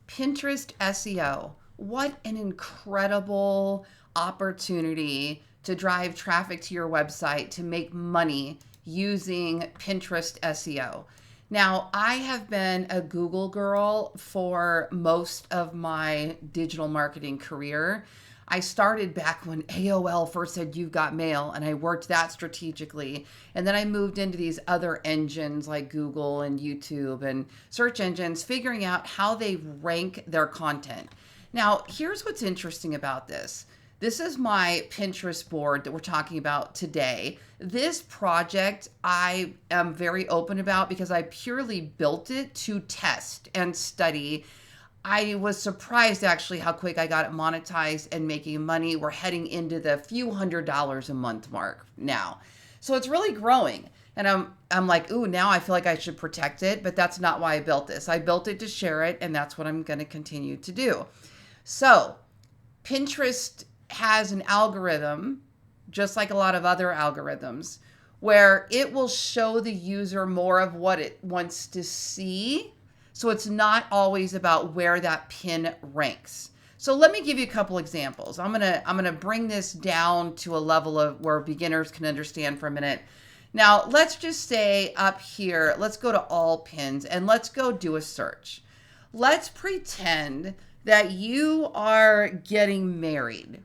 Pinterest SEO. What an incredible opportunity to drive traffic to your website to make money using Pinterest SEO. Now, I have been a Google girl for most of my digital marketing career. I started back when AOL first said you've got mail, and I worked that strategically. And then I moved into these other engines like Google and YouTube and search engines, figuring out how they rank their content. Now, here's what's interesting about this. This is my Pinterest board that we're talking about today. This project I am very open about because I purely built it to test and study. I was surprised actually how quick I got it monetized and making money. We're heading into the few $100s a month mark now. So it's really growing. And I'm like, ooh, now I feel like I should protect it, but that's not why I built this. I built it to share it, and that's what I'm going to continue to do. So Pinterest has an algorithm, just like a lot of other algorithms, where it will show the user more of what it wants to see. So it's not always about where that pin ranks. So let me give you a couple examples. I'm gonna bring this down to a level of where beginners can understand for a minute. Now, let's just say up here, let's go to all pins and let's go do a search. Let's pretend that you are getting married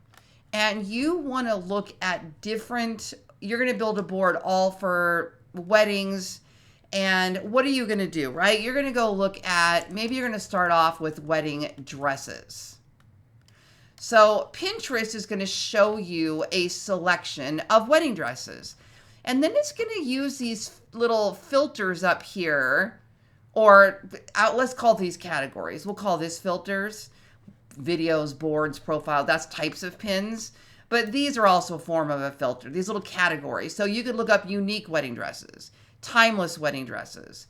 and you want to look at different, you're going to build a board all for weddings. And what are you going to do, right? You're going to go look at, maybe you're going to start off with wedding dresses. So Pinterest is going to show you a selection of wedding dresses. And then it's going to use these little filters up here, or let's call these categories. We'll call this filters, videos, boards, profile. That's types of pins. But these are also a form of a filter, these little categories. So you could look up unique wedding dresses, timeless wedding dresses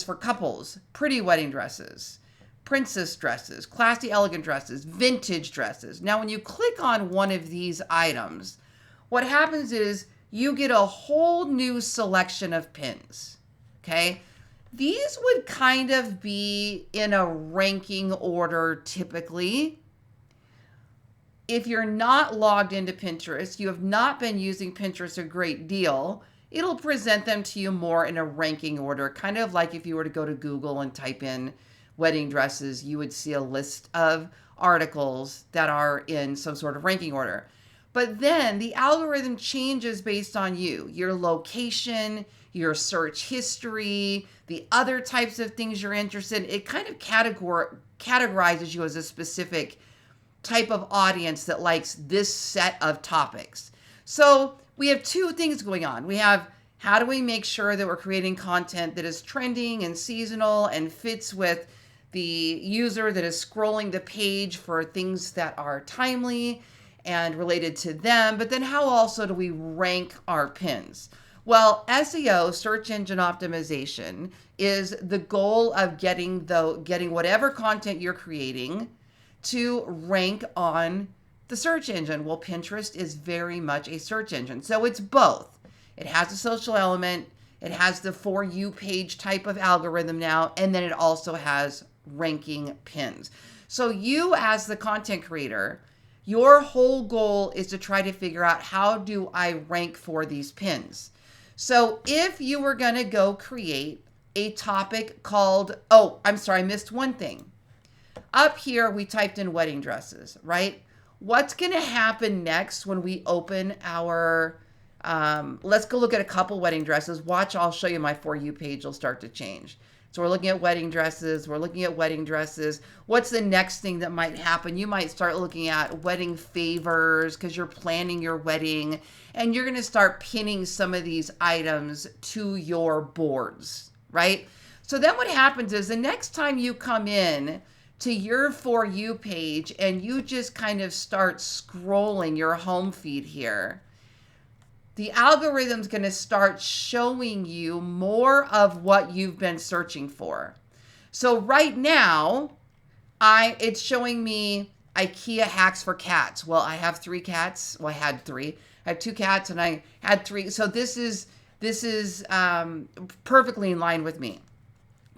for couples, pretty wedding dresses, princess dresses, classy, elegant dresses, vintage dresses. Now, when you click on one of these items, what happens is you get a whole new selection of pins, okay? These would kind of be in a ranking order typically. If you're not logged into Pinterest, you have not been using Pinterest a great deal, it'll present them to you more in a ranking order, kind of like if you were to go to Google and type in wedding dresses, you would see a list of articles that are in some sort of ranking order. But then the algorithm changes based on you, your location, your search history, the other types of things you're interested in. It kind of categorizes you as a specific type of audience that likes this set of topics. So we have two things going on. We have, how do we make sure that we're creating content that is trending and seasonal and fits with the user that is scrolling the page for things that are timely and related to them. But then how also do we rank our pins? Well, SEO, search engine optimization, is the goal of getting whatever content you're creating to rank on the search engine. Well, Pinterest is very much a search engine. So it's both. It has a social element, it has the For You page type of algorithm now, and then it also has ranking pins. So you, as the content creator, your whole goal is to try to figure out, how do I rank for these pins? So if you were going to go create a topic called, oh, I'm sorry, I missed one thing. Up here, we typed in wedding dresses, right? What's going to happen next when we open our, let's go look at a couple wedding dresses. Watch, I'll show you my For You page will start to change. So we're looking at wedding dresses. What's the next thing that might happen? You might start looking at wedding favors because you're planning your wedding, and you're going to start pinning some of these items to your boards, right? So then what happens is, the next time you come in to your For You page and you just kind of start scrolling your home feed here, the algorithm's going to start showing you more of what you've been searching for. So right now, it's showing me IKEA hacks for cats. Well, I have 3 cats. Well, I had 3. I have 2 cats and I had 3. So this is perfectly in line with me.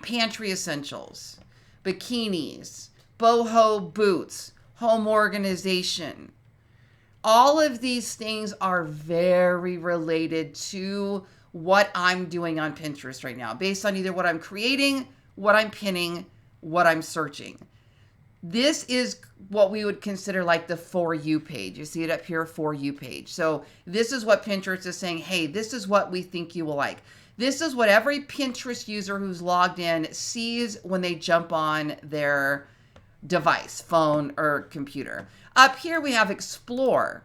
Pantry essentials, bikinis, boho boots, home organization. All of these things are very related to what I'm doing on Pinterest right now, based on either what I'm creating, what I'm pinning, what I'm searching. This is what we would consider like the For You page. You see it up here, For You page. So this is what Pinterest is saying, hey, this is what we think you will like. This is what every Pinterest user who's logged in sees when they jump on their device, phone or computer. Up here we have Explore.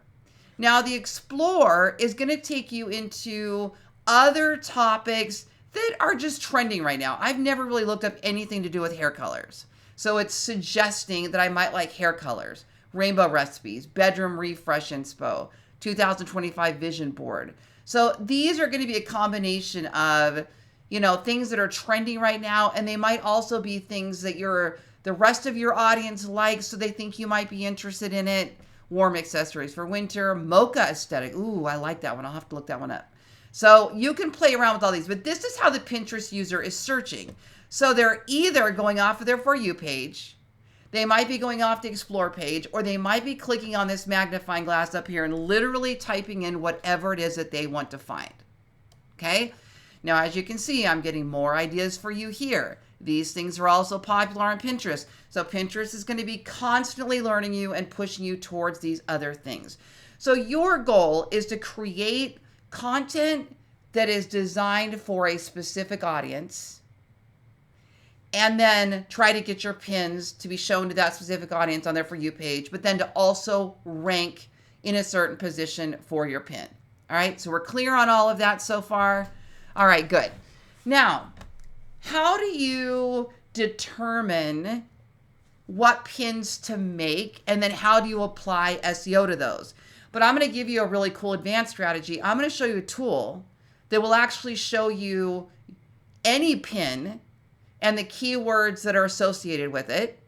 Now the Explore is going to take you into other topics that are just trending right now. I've never really looked up anything to do with hair colors. So it's suggesting that I might like hair colors, rainbow recipes, bedroom refresh inspo, 2025 vision board. So these are going to be a combination of, things that are trending right now. And they might also be things that the rest of your audience likes, so they think you might be interested in it. Warm accessories for winter, mocha aesthetic. Ooh, I like that one. I'll have to look that one up. So you can play around with all these, but this is how the Pinterest user is searching. So they're either going off of their For You page, they might be going off the Explore page, or they might be clicking on this magnifying glass up here and literally typing in whatever it is that they want to find. Okay? Now, as you can see, I'm getting more ideas for you here. These things are also popular on Pinterest. So Pinterest is going to be constantly learning you and pushing you towards these other things. So your goal is to create content that is designed for a specific audience, and then try to get your pins to be shown to that specific audience on their For You page, but then to also rank in a certain position for your pin. All right, so we're clear on all of that so far. All right, good. Now, how do you determine what pins to make, and then how do you apply SEO to those? But I'm going to give you a really cool advanced strategy. I'm going to show you a tool that will actually show you any pin and the keywords that are associated with it,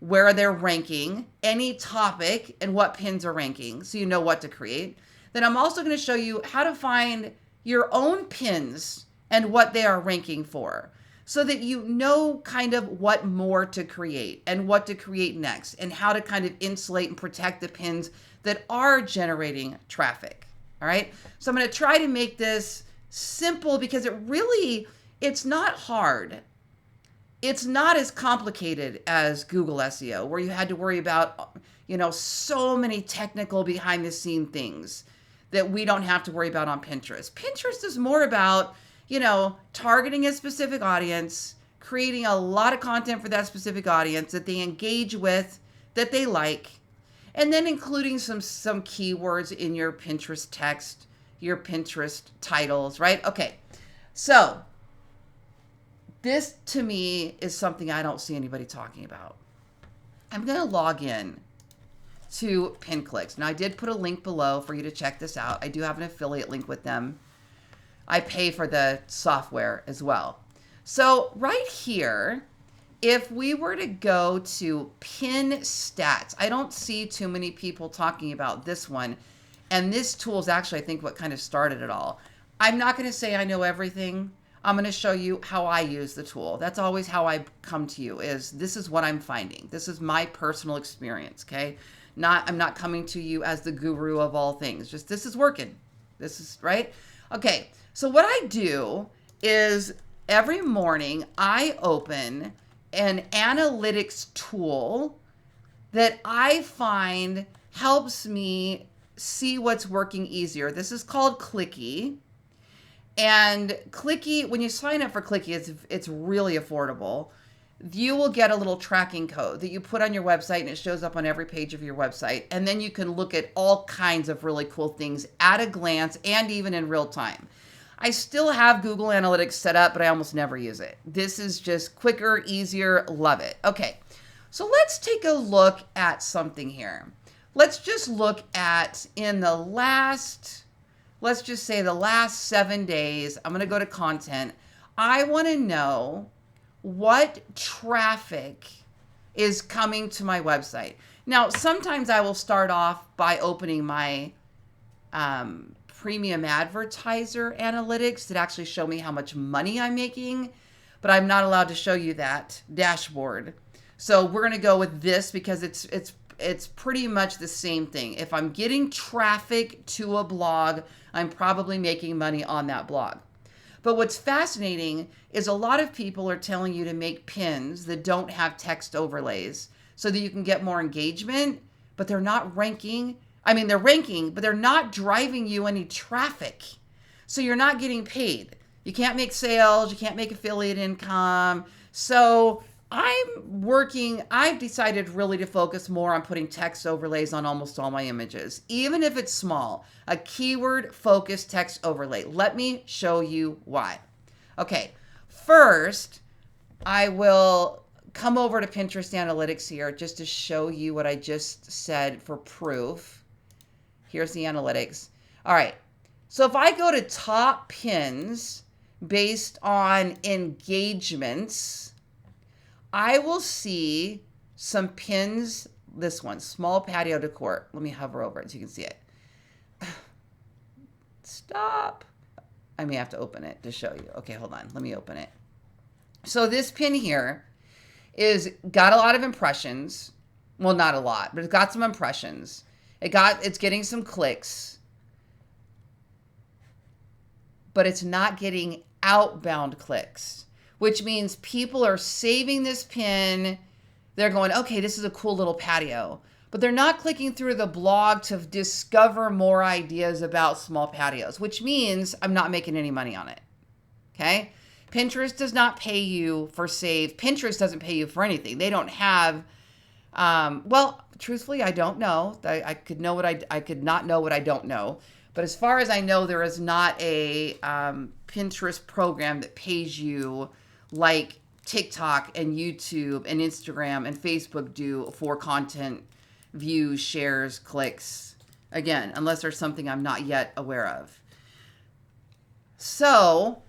where they're ranking, any topic, and what pins are ranking, so you know what to create. Then I'm also going to show you how to find your own pins and what they are ranking for, so that you know kind of what more to create and what to create next, and how to kind of insulate and protect the pins that are generating traffic. All right. So I'm going to try to make this simple, because it's not hard. It's not as complicated as Google SEO, where you had to worry about, so many technical behind the scene things that we don't have to worry about on Pinterest. Pinterest is more about, targeting a specific audience, creating a lot of content for that specific audience that they engage with, that they like, and then including some keywords in your Pinterest text, your Pinterest titles, right? Okay, so this to me is something I don't see anybody talking about. I'm going to log in to PinClicks. Now, I did put a link below for you to check this out. I do have an affiliate link with them. I pay for the software as well. So right here, if we were to go to pin stats, I don't see too many people talking about this one. And this tool is actually, I think, what kind of started it all. I'm not going to say I know everything. I'm going to show you how I use the tool. That's always how I come to you, is this is what I'm finding. This is my personal experience, okay? I'm not coming to you as the guru of all things. Just this is working. This is right. Okay. So what I do is every morning I open an analytics tool that I find helps me see what's working easier. This is called Clicky. And Clicky, when you sign up for Clicky, it's really affordable. You will get a little tracking code that you put on your website, and it shows up on every page of your website. And then you can look at all kinds of really cool things at a glance and even in real time. I still have Google Analytics set up, but I almost never use it. This is just quicker, easier, love it. Okay, so let's take a look at something here. Let's just look at let's just say the last 7 days. I'm going to go to content. I want to know what traffic is coming to my website. Now, sometimes I will start off by opening my premium advertiser analytics that actually show me how much money I'm making. but I'm not allowed to show you that dashboard. So we're going to go with this because it's pretty much the same thing. If I'm getting traffic to a blog, I'm probably making money on that blog. But what's fascinating is a lot of people are telling you to make pins that don't have text overlays so that you can get more engagement, but they're not ranking. I mean, they're ranking, but they're not driving you any traffic. So you're not getting paid. You can't make sales. You can't make affiliate income. So I've decided really to focus more on putting text overlays on almost all my images, even if it's small, a keyword focused text overlay. Let me show you why. Okay, first, I will come over to Pinterest Analytics here just to show you what I just said for proof. Here's the analytics. All right, so if I go to top pins based on engagements, I will see some pins. This one, small patio decor. Let me hover over it so you can see it. Stop. I may have to open it to show you. Okay, hold on. Let me open it. So this pin here is got a lot of impressions. Well, not a lot, but it's got some impressions. It's getting some clicks, but it's not getting outbound clicks, which means people are saving this pin. They're going, okay, this is a cool little patio, but they're not clicking through the blog to discover more ideas about small patios, which means I'm not making any money on it. Okay. Pinterest does not pay you for save. Pinterest doesn't pay you for anything. They don't have, well, truthfully, I don't know. I could not know what I don't know. But as far as I know, there is not a Pinterest program that pays you like TikTok and YouTube and Instagram and Facebook do for content views, shares, clicks. Again, unless there's something I'm not yet aware of. So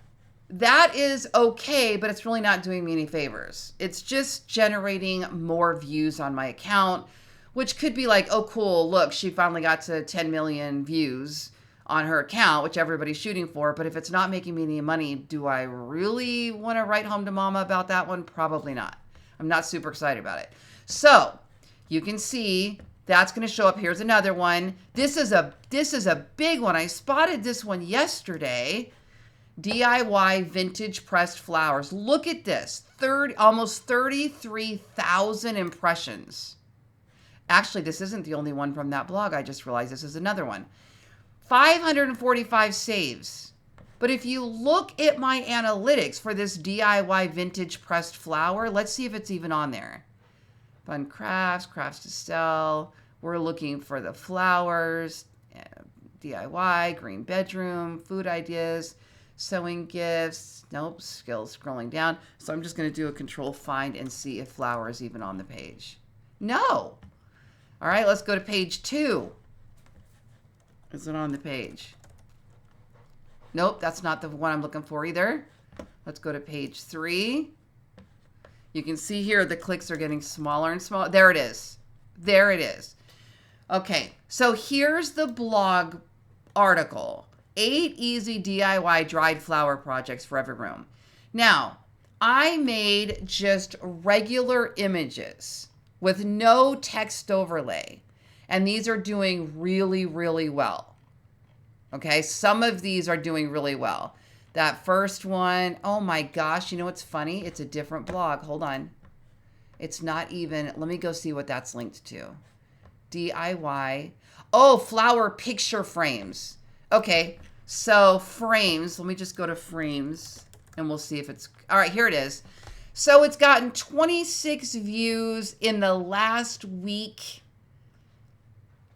that is okay, but it's really not doing me any favors. It's just generating more views on my account, which could be like, oh, cool, look, she finally got to 10 million views on her account, which everybody's shooting for. But if it's not making me any money, do I really want to write home to mama about that one? Probably not. I'm not super excited about it. So you can see that's going to show up. Here's another one. This is a big one. I spotted this one yesterday. DIY vintage pressed flowers. Look at this. Almost 33,000 impressions. Actually, this isn't the only one from that blog. I just realized this is another one. 545 saves. But if you look at my analytics for this DIY vintage pressed flower, let's see if it's even on there. Fun crafts, crafts to sell. We're looking for the flowers, DIY, green bedroom, food ideas, sewing gifts. Nope, skills scrolling down. So I'm just going to do a control find and see if flower is even on the page. No. All right, let's go to page 2. Is it on the page? Nope, that's not the one I'm looking for either. Let's go to page 3. You can see here the clicks are getting smaller and smaller. There it is. There it is. Okay, so here's the blog article. 8 easy DIY dried flower projects for every room. Now, I made just regular images with no text overlay. And these are doing really, really well. Okay, some of these are doing really well. That first one, oh my gosh, you know what's funny? It's a different blog. Hold on. It's not even, let me go see what that's linked to. DIY. Oh, flower picture frames. Okay, so frames. Let me just go to frames and we'll see if it's, all right, here it is. So it's gotten 26 views in the last week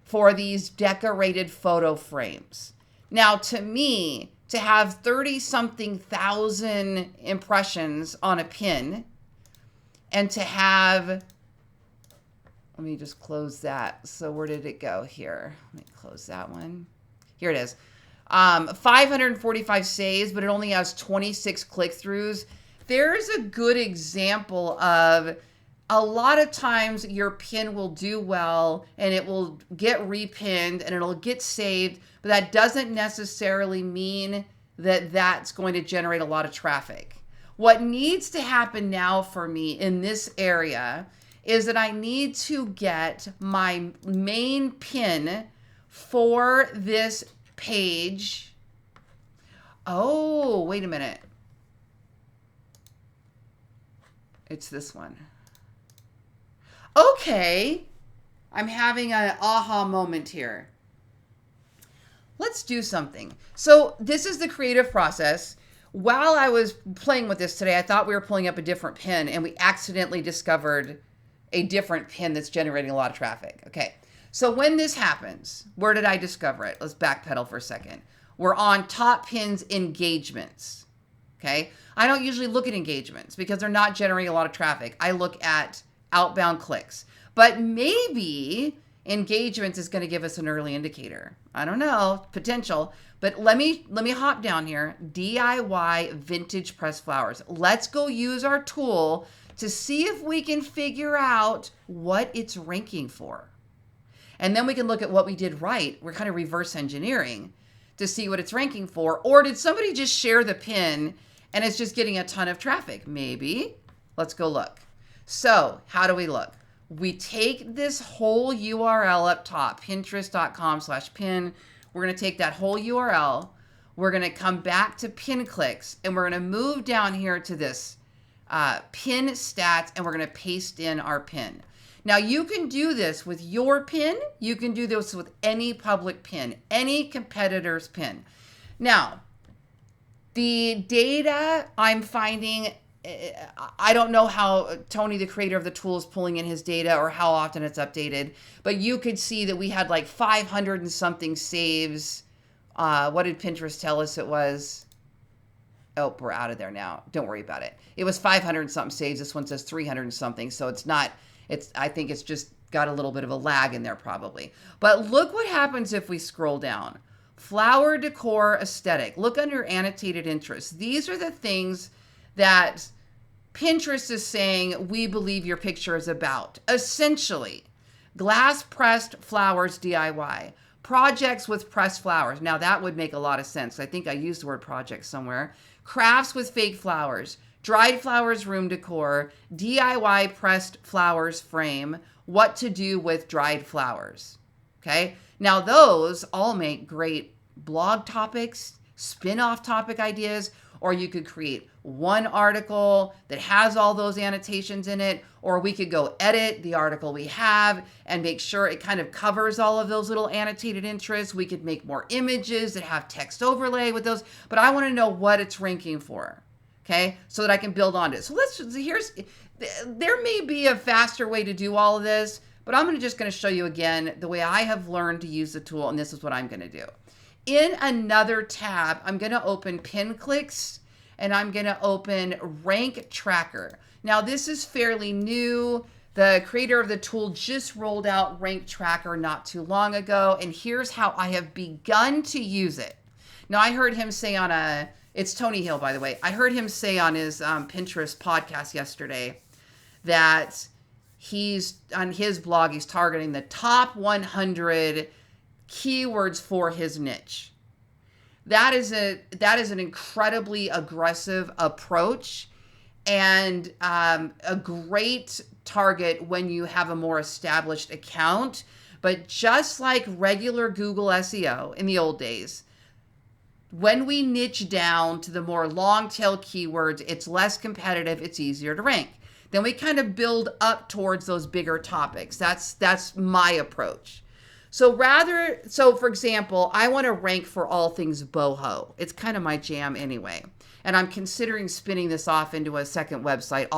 for these decorated photo frames. Now, to me, to have 30-something thousand impressions on a pin and to have, let me just close that. So where did it go here? Let me close that one. Here it is. 545 saves, but it only has 26 click-throughs. There's a good example of a lot of times your pin will do well and it will get repinned and it'll get saved, but that doesn't necessarily mean that that's going to generate a lot of traffic. What needs to happen now for me in this area is that I need to get my main pin for this page. Oh, wait a minute. It's this one. Okay. I'm having an aha moment here. Let's do something. So this is the creative process. While I was playing with this today, I thought we were pulling up a different pin, and we accidentally discovered a different pin that's generating a lot of traffic. Okay. So when this happens, where did I discover it? Let's backpedal for a second. We're on top pins engagements. Okay. I don't usually look at engagements because they're not generating a lot of traffic. I look at outbound clicks, but maybe engagements is going to give us an early indicator. I don't know, potential, but let me hop down here. DIY vintage pressed flowers. Let's go use our tool to see if we can figure out what it's ranking for. And then we can look at what we did right. We're kind of reverse engineering to see what it's ranking for. Or did somebody just share the pin and it's just getting a ton of traffic? Maybe. Let's go look. So how do we look? We take this whole URL up top, pinterest.com/pin. We're going to take that whole URL. We're going to come back to pin clicks, and we're going to move down here to this pin stats, and we're going to paste in our pin. Now, you can do this with your pin. You can do this with any public pin, any competitor's pin. Now, the data I'm finding, I don't know how Tony, the creator of the tool, is pulling in his data or how often it's updated, but you could see that we had like 500 and something saves. What did Pinterest tell us it was? Oh, we're out of there now. Don't worry about it. It was 500 and something saves. This one says 300 and something. So I think it's just got a little bit of a lag in there probably. But look what happens if we scroll down. Flower decor aesthetic. Look under annotated interests. These are the things that Pinterest is saying we believe your picture is about. Essentially, glass pressed flowers DIY, projects with pressed flowers. Now that would make a lot of sense. I think I used the word project somewhere. Crafts with fake flowers, dried flowers room decor, DIY pressed flowers frame, what to do with dried flowers. Okay. Now those all make great blog topics, spin-off topic ideas, or you could create one article that has all those annotations in it, or we could go edit the article we have and make sure it kind of covers all of those little annotated interests. We could make more images that have text overlay with those, but I want to know what it's ranking for, okay, so that I can build on it. So there may be a faster way to do all of this, but I'm just going to show you again the way I have learned to use the tool, and this is what I'm going to do. In another tab, I'm going to open pin clicks, and I'm going to open rank tracker. Now, this is fairly new. The creator of the tool just rolled out rank tracker not too long ago, and here's how I have begun to use it. Now, I heard him say it's Tony Hill, by the way. I heard him say on his Pinterest podcast yesterday that on his blog, he's targeting the top 100 keywords for his niche. That is an incredibly aggressive approach and a great target when you have a more established account. But just like regular Google SEO in the old days, when we niche down to the more long tail keywords, it's less competitive, it's easier to rank. Then we kind of build up towards those bigger topics. That's my approach. So for example, I want to rank for all things boho. It's kind of my jam anyway. And I'm considering spinning this off into a second website,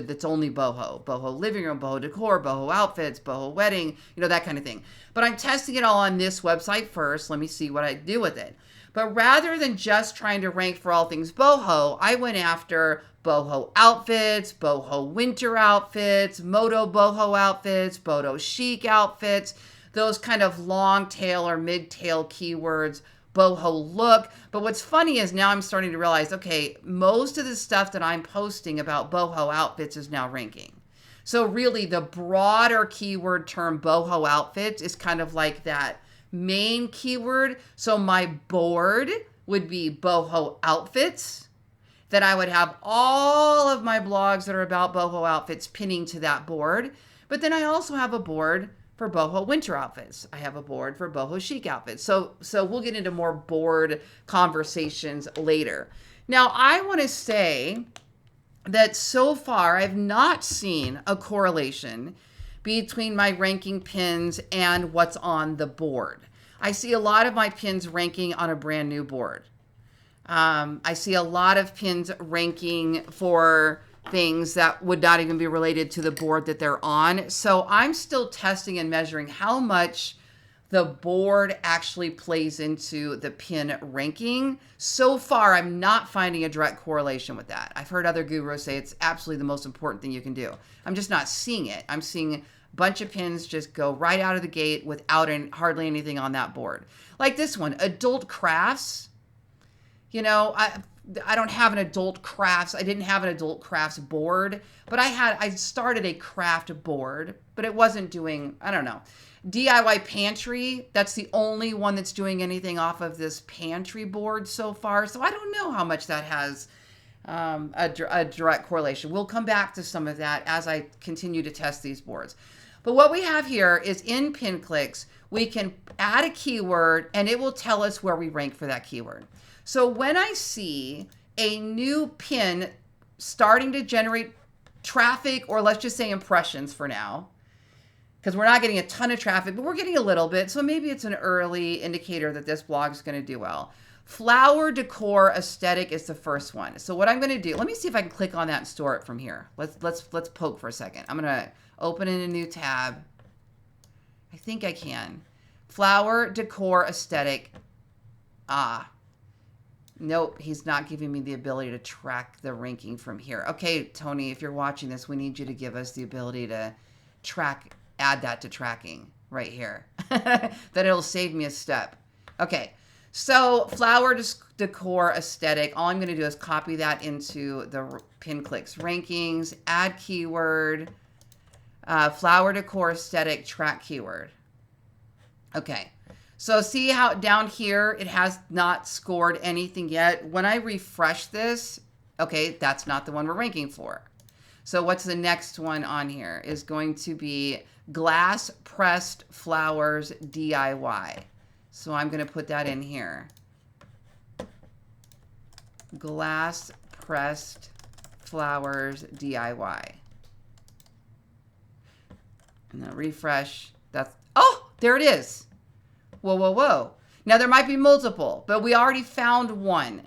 that's only boho. Boho living room, boho decor, boho outfits, boho wedding, that kind of thing. But I'm testing it all on this website first. Let me see what I do with it. But rather than just trying to rank for all things boho, I went after boho outfits, boho winter outfits, moto boho outfits, boho chic outfits, those kind of long tail or mid tail keywords, boho look. But what's funny is now I'm starting to realize, okay, most of the stuff that I'm posting about boho outfits is now ranking. So really the broader keyword term boho outfits is kind of like that main keyword. So my board would be boho outfits. then I would have all of my blogs that are about boho outfits pinning to that board. But then I also have a board for boho winter outfits. I have a board for boho chic outfits. So we'll get into more board conversations later. Now, I want to say that so far I've not seen a correlation between my ranking pins and what's on the board. I see a lot of my pins ranking on a brand new board. I see a lot of pins ranking for things that would not even be related to the board that they're on. So I'm still testing and measuring how much the board actually plays into the pin ranking. So far, I'm not finding a direct correlation with that. I've heard other gurus say it's absolutely the most important thing you can do. I'm just not seeing it. I'm seeing a bunch of pins just go right out of the gate without hardly anything on that board. Like this one, adult crafts. You know, I don't have an adult crafts. I didn't have an adult crafts board, but I started a craft board, but it wasn't doing, I don't know. DIY pantry, that's the only one that's doing anything off of this pantry board so far. So I don't know how much that has a direct correlation. We'll come back to some of that as I continue to test these boards. But what we have here is in pin clicks, we can add a keyword and it will tell us where we rank for that keyword. So when I see a new pin starting to generate traffic, or let's just say impressions for now, because we're not getting a ton of traffic, but we're getting a little bit. So maybe it's an early indicator that this blog is going to do well. Flower decor aesthetic is the first one. So what I'm going to do, let me see if I can click on that and store it from here. Let's poke for a second. I'm going to open in a new tab. I think I can. Flower decor aesthetic. Nope, he's not giving me the ability to track the ranking from here. Okay, Tony, if you're watching this, we need you to give us the ability to add that to tracking right here. That it'll save me a step. Okay, so flower decor aesthetic. All I'm going to do is copy that into the pin clicks rankings, add keyword, flower decor aesthetic, track keyword. Okay. So see how down here, it has not scored anything yet. When I refresh this, okay, that's not the one we're ranking for. So what's the next one on here is going to be glass pressed flowers DIY. So I'm going to put that in here. Glass pressed flowers DIY. And then refresh. Oh, there it is. Whoa, whoa, whoa. Now there might be multiple, but we already found one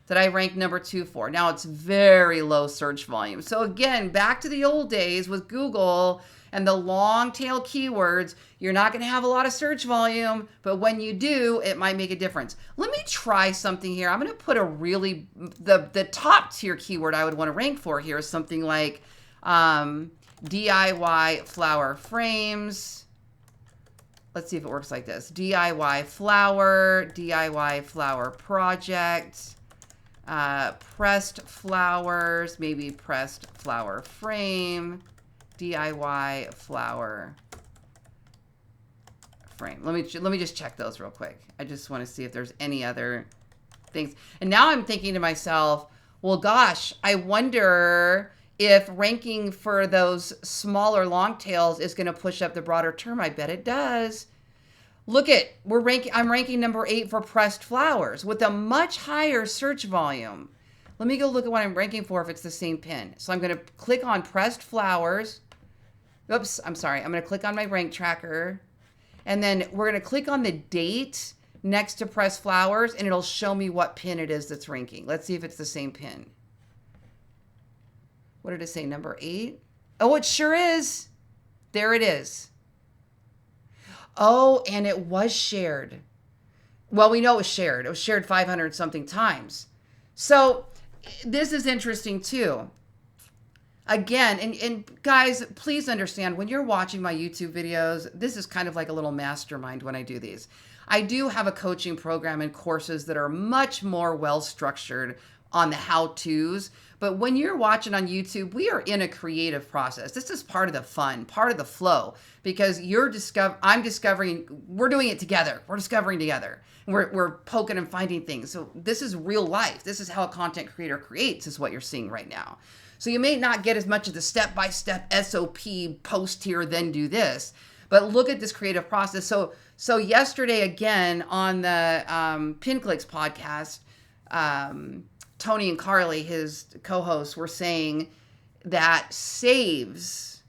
that I ranked number 2 for. Now it's very low search volume. So again, back to the old days with Google and the long tail keywords, you're not going to have a lot of search volume, but when you do, it might make a difference. Let me try something here. I'm going to put the top tier keyword I would want to rank for here is something like DIY flower frames. Let's see if it works like this. DIY flower project, pressed flowers, maybe pressed flower frame, DIY flower frame. Let me just check those real quick. I just want to see if there's any other things. And now I'm thinking to myself, well, gosh, I wonder if ranking for those smaller long tails is going to push up the broader term. I bet it does. Look at, I'm ranking number 8 for pressed flowers with a much higher search volume. Let me go look at what I'm ranking for if it's the same pin. So I'm going to click on pressed flowers. Oops, I'm sorry. I'm going to click on my rank tracker. And then we're going to click on the date next to pressed flowers, and it'll show me what pin it is that's ranking. Let's see if it's the same pin. What did it say, number 8? Oh, it sure is. There it is. Oh, and it was shared. Well, we know it was shared. It was shared 500 something times. So this is interesting too. Again, and guys, please understand when you're watching my YouTube videos, this is kind of like a little mastermind when I do these. I do have a coaching program and courses that are much more well structured on the how-tos, But when you're watching on YouTube, we are in a creative process. This is part of the fun, part of the flow, because I'm discovering, we're doing it together. We're discovering together. We're poking and finding things. So this is real life. This is how a content creator creates, is what you're seeing right now. So you may not get as much of the step-by-step SOP, post here, then do this, but look at this creative process. So yesterday, again, on the PinClicks podcast, Tony and Carly, his co-hosts, were saying that saves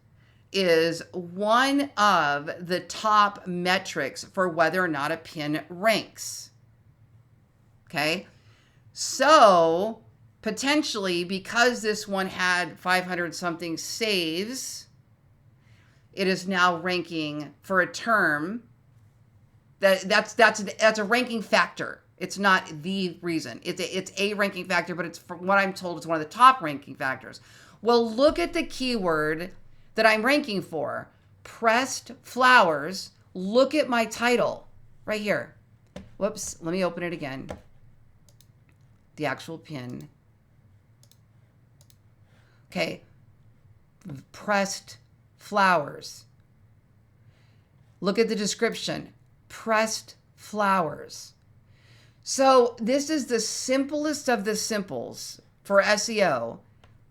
is one of the top metrics for whether or not a pin ranks. Okay. So potentially, because this one had 500 something saves, it is now ranking for a term that's a ranking factor. It's not the reason. It's a ranking factor, but it's, from what I'm told, it's one of the top ranking factors. Well, look at the keyword that I'm ranking for. Pressed flowers. Look at my title right here. Whoops, let me open it again. The actual pin. Okay. Pressed flowers. Look at the description. Pressed flowers. So this is the simplest of the simples for SEO.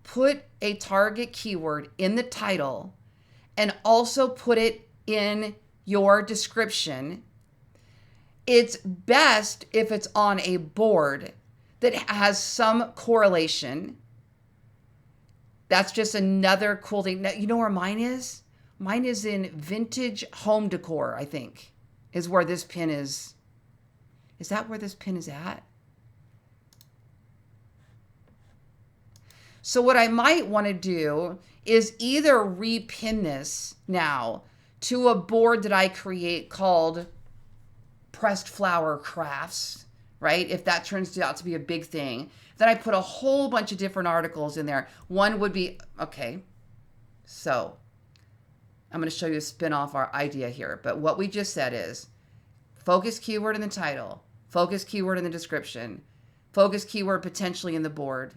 Put a target keyword in the title and also put it in your description. It's best if it's on a board that has some correlation. That's just another cool thing. Now, you know where mine is? Mine is in vintage home decor, I think, is where this pin is. Is that where this pin is at? So what I might want to do is either repin this now to a board that I create called Pressed Flower Crafts, right? If that turns out to be a big thing, then I put a whole bunch of different articles in there. One would be, okay, so I'm going to show you a spin-off our idea here. But what we just said is focus keyword in the title, focus keyword in the description, focus keyword potentially in the board,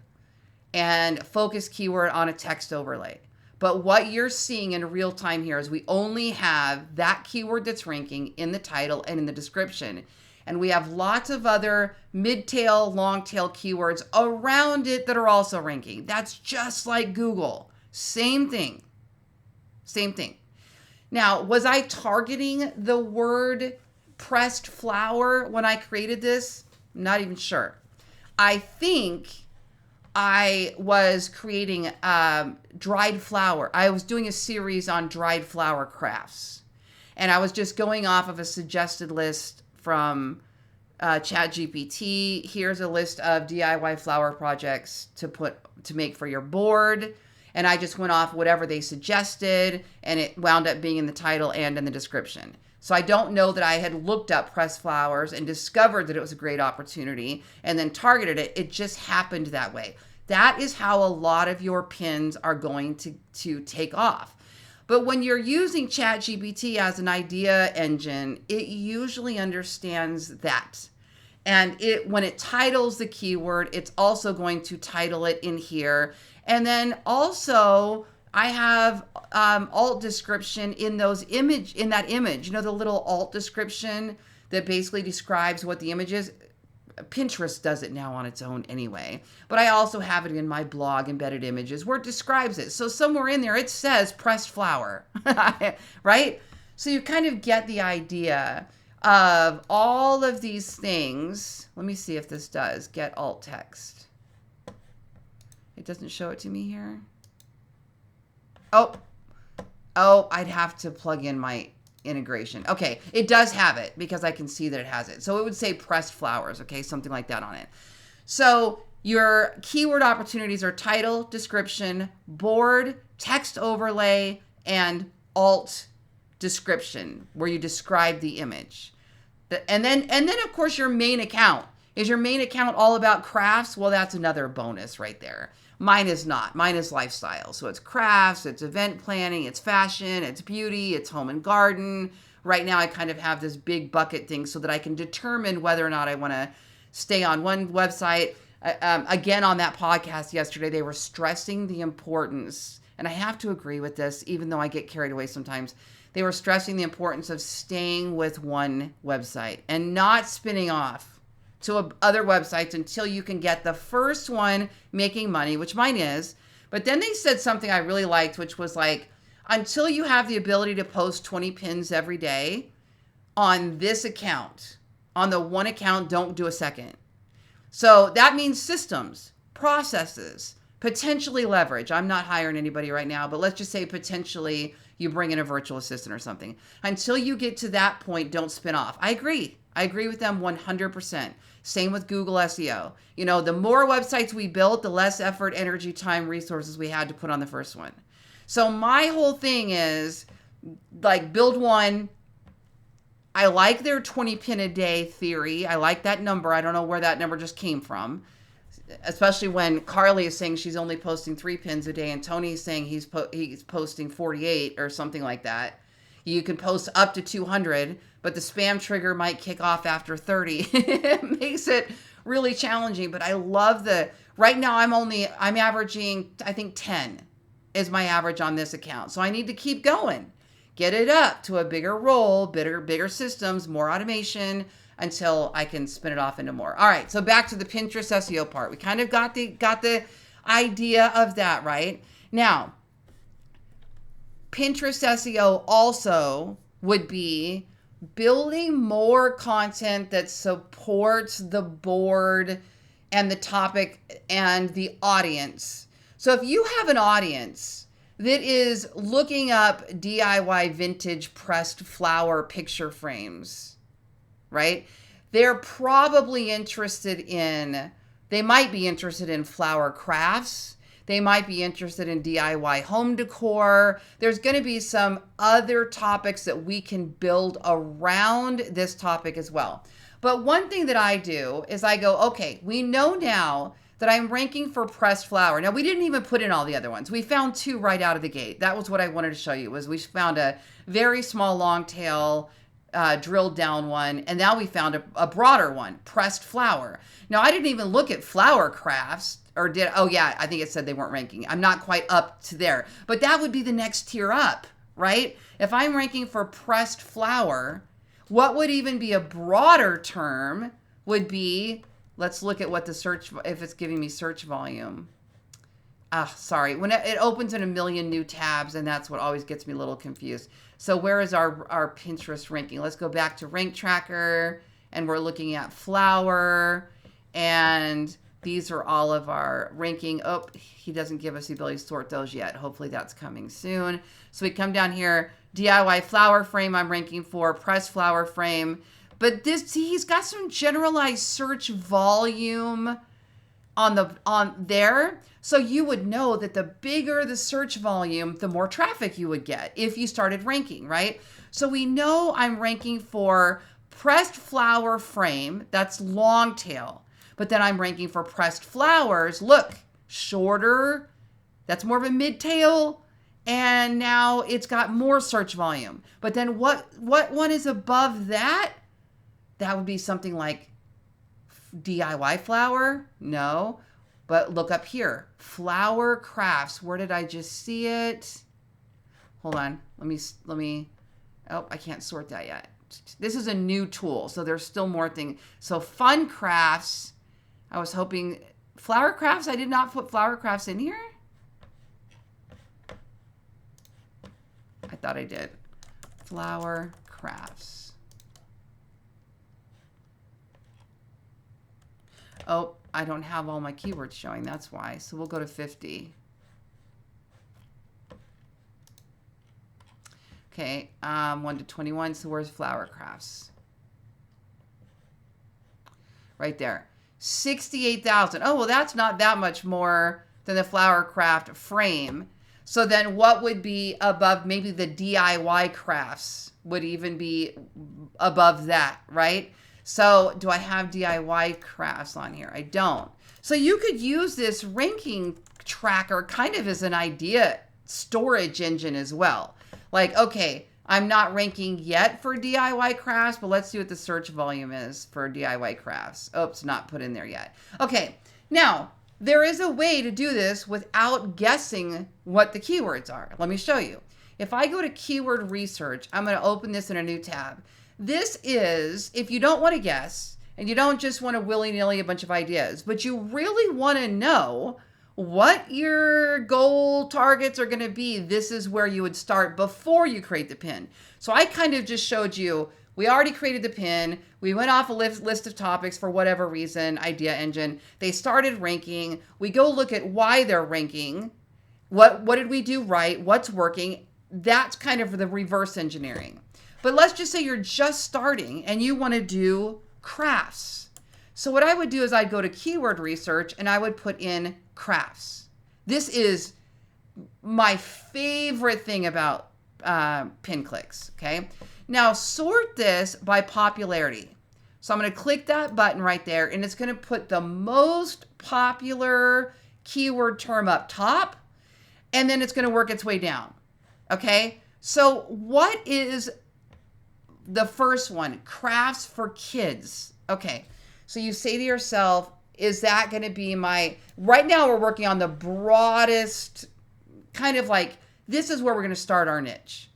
and focus keyword on a text overlay. But what you're seeing in real time here is we only have that keyword that's ranking in the title and in the description. And we have lots of other mid-tail, long-tail keywords around it that are also ranking. That's just like Google. Same thing. Same thing. Now, was I targeting the word pressed flower when I created this? I'm not even sure. I think I was creating dried flower. I was doing a series on dried flower crafts. And I was just going off of a suggested list from ChatGPT. Here's a list of DIY flower projects to make for your board. And I just went off whatever they suggested, and it wound up being in the title and in the description. So I don't know that I had looked up pressed flowers and discovered that it was a great opportunity and then targeted it. It just happened that way. That is how a lot of your pins are going to take off. But when you're using ChatGPT as an idea engine, it usually understands that. And when it titles the keyword, it's also going to title it in here. And then also, I have alt description in that image. You know, the little alt description that basically describes what the image is. Pinterest does it now on its own anyway. But I also have it in my blog, Embedded Images, where it describes it. So somewhere in there, it says pressed flower, right? So you kind of get the idea of all of these things. Let me see if this does. Get alt text. It doesn't show it to me here. Oh, I'd have to plug in my integration. Okay, it does have it because I can see that it has it. So it would say pressed flowers, okay, something like that on it. So your keyword opportunities are title, description, board, text overlay, and alt description, where you describe the image. And then of course your main account. Is your main account all about crafts? Well, that's another bonus right there. Mine is not. Mine is lifestyle. So it's crafts, it's event planning, it's fashion, it's beauty, it's home and garden. Right now I kind of have this big bucket thing so that I can determine whether or not I want to stay on one website. Again, on that podcast yesterday, they were stressing the importance, and I have to agree with this, even though I get carried away sometimes. They were stressing the importance of staying with one website and not spinning off to other websites until you can get the first one making money, which mine is. But then they said something I really liked, which was like, until you have the ability to post 20 pins every day on this account, on the one account, don't do a second. So that means systems, processes, potentially leverage. I'm not hiring anybody right now, but let's just say potentially you bring in a virtual assistant or something. Until you get to that point, don't spin off. I agree. I agree with them 100%. Same with Google SEO. You know, the more websites we built, the less effort, energy, time, resources we had to put on the first one. So my whole thing is like build one. I like their 20 pin a day theory. I like that number. I don't know where that number just came from, especially when Carly is saying she's only posting 3 pins a day and Tony's saying he's posting 48 or something like that. You can post up to 200, but the spam trigger might kick off after 30. It makes it really challenging, but I love right now I'm averaging, I think 10 is my average on this account. So I need to keep going. Get it up to a bigger role, bigger systems, more automation until I can spin it off into more. All right, so back to the Pinterest SEO part. We kind of got the idea of that, right? Now, Pinterest SEO also would be building more content that supports the board and the topic and the audience. So if you have an audience that is looking up DIY vintage pressed flower picture frames, right? They're probably they might be interested in flower crafts. They might be interested in DIY home decor. There's going to be some other topics that we can build around this topic as well. But one thing that I do is I go, okay, we know now that I'm ranking for pressed flower. Now, we didn't even put in all the other ones. We found 2 right out of the gate. That was what I wanted to show you, was we found a very small long tail drilled down one, and now we found a broader one, pressed flower. Now, I didn't even look at flower crafts, I think it said they weren't ranking. I'm not quite up to there, but that would be the next tier up, right? If I'm ranking for pressed flower, what would even be a broader term would be, let's look at what the search, if it's giving me search volume. Sorry, when it opens in a million new tabs, and that's what always gets me a little confused. So where is our Pinterest ranking? Let's go back to Rank Tracker, and we're looking at flower, and these are all of our ranking. Oh, he doesn't give us the ability to sort those yet. Hopefully that's coming soon. So we come down here, DIY flower frame I'm ranking for, press flower frame. But he's got some generalized search volume on there. So you would know that the bigger the search volume, the more traffic you would get if you started ranking, right? So we know I'm ranking for pressed flower frame, that's long tail. But then I'm ranking for pressed flowers, look, shorter, that's more of a mid tail, and now it's got more search volume. But then what one is above that? That would be something like DIY flower? No. But look up here. Flower crafts. Where did I just see it? Hold on. Let me. Oh, I can't sort that yet. This is a new tool, so there's still more things. So fun crafts. I was hoping flower crafts. I did not put flower crafts in here. I thought I did. Flower crafts. Oh, I don't have all my keywords showing. That's why. So we'll go to 50. Okay, 1 to 21. So where's flower crafts? Right there. 68,000. Oh, well, that's not that much more than the flower craft frame. So then what would be above? Maybe the DIY crafts would even be above that, right? So do I have DIY crafts on here? I don't. So you could use this ranking tracker kind of as an idea storage engine as well. Like, okay, I'm not ranking yet for DIY crafts, but let's see what the search volume is for DIY crafts. Oops, not put in there yet. Okay, Now, there is a way to do this without guessing what the keywords are. Let me show you. If I go to keyword research, I'm going to open this in a new tab. This is, if you don't want to guess, and you don't just want to willy-nilly a bunch of ideas, but you really want to know what your goal targets are going to be, this is where you would start before you create the pin. So I kind of just showed you, we already created the pin. We went off a list of topics for whatever reason, idea engine. They started ranking. We go look at why they're ranking. What did we do right? What's working? That's kind of the reverse engineering. But let's just say you're just starting and you want to do crafts. So what I would do is I'd go to keyword research and I would put in crafts. This is my favorite thing about pin clicks, okay? Now sort this by popularity. So I'm going to click that button right there and it's going to put the most popular keyword term up top and then it's going to work its way down, okay? So what is the first one? Crafts for kids. Okay, so you say to yourself, is that going to be right now we're working on the broadest, kind of like, this is where we're going to start our niche.